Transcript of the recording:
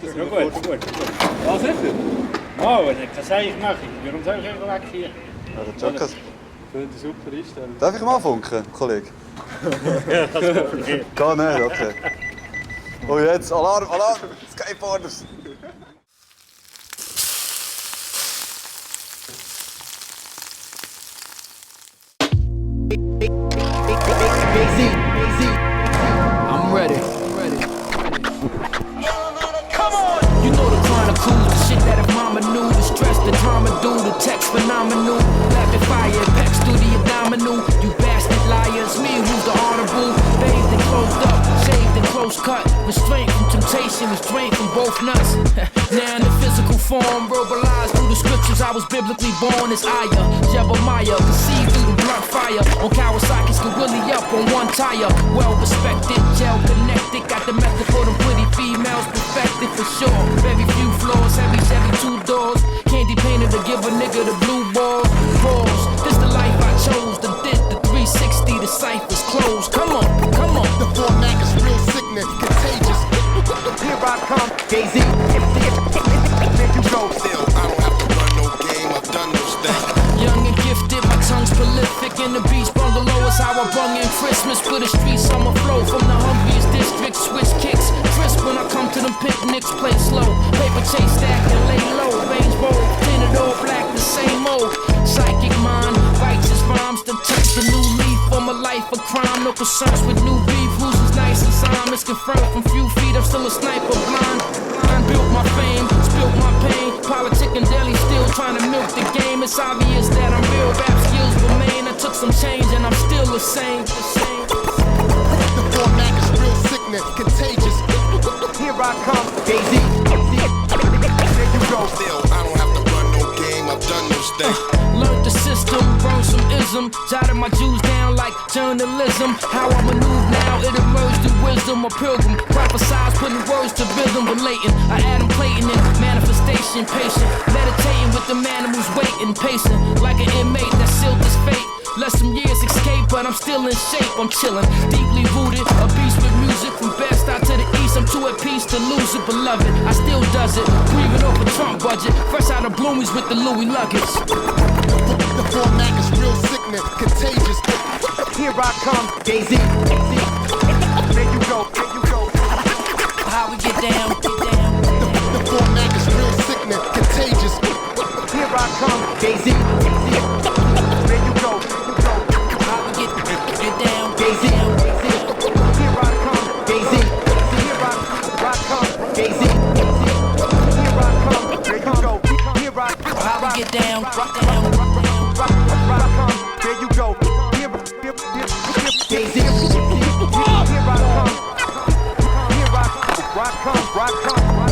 Das ist gut. Was ist das? Oh, das kann ich machen. Warum soll ich einfach weg hier? Ja, der Jackas. Könnte super einstellen. Darf ich mal funken, Kollege? Ja, das ist okay. Gar nicht, okay. Oh, jetzt Alarm, Skateboarders! I'm ready. Come on! You know the chronicles, the shit that if mama knew, the stress, the drama do, the text phenomenal. Rapid fire, pecs through the abdominal. You bastard liars, me who's the honorable. Bathed and closed up, shaved and close cut. Restraint from temptation, restraint from both nuts. Now in the physical form, verbalized through the scriptures, I was biblically born as Aya, Jebemiah, conceived through the blunt fire. On Kawasaki's gorilla up on one tire. Well respected, gel connected, got the method for them pretty females perfected for sure. Very few flaws, heavy Chevy 2 doors. Candy painted to give a nigga the blue balls. Pause, this the life I chose, the did the 360, the ciphers closed. Come on. The format is real sickness, contagious. Here I come, Jay-Z. There you go. Still, I don't have to run no game, I've done those things. Young and gifted, my tongue's prolific. In the beach bungalow is how I bung in Christmas. For the streets, I'ma flow from the hungriest districts. Switch kicks, crisp when I come to them picnics. Play slow, paper chase stack and lay low. Range bold, tinted all black, the same old. Psychic mind, righteous rhymes. Then touch the new leaf for my life of crime. No concerns with new beef, who's as nice as I'm. It's confirmed from few feet, I'm still a sniper blind. Built my fame, spilt my pain. Politic and daily still trying to milk the game. It's obvious that I'm real, rap skills remain. I took some change and I'm still the same. The format is real sickness, contagious. Here I come, Jay-Z. There you go. Still, I don't have to run no game, I've done those things. Learned the system, burned some ism. Jotted my Jews down like journalism. How I maneuver now, it emerged through wisdom. A pilgrim, prophesize, putting words to rhythm. Relating, I add them Clayton in manifestation. Patient, meditating with the man who's waiting. Pacing, like an inmate that sealed his fate. Let some years escape, but I'm still in shape. I'm chilling, deeply rooted, a beast with music. From best out to the east, I'm too at peace to lose it, beloved. I still does it, breathing off a Trump budget. Fresh out of Bloomies with the Louis luggage. The format is real sickness, contagious. Here I come, Jay-Z. There you go. How we get down, The format is real sickness, contagious. Here I come, Jay-Z. There you go. How we get down, Jay-Z. Here I come, Jay-Z. Here I come, Jay-Z. Here I come, there you go. Here I come. How we get down, There you go. Jay-Z. Here I come. Here I come.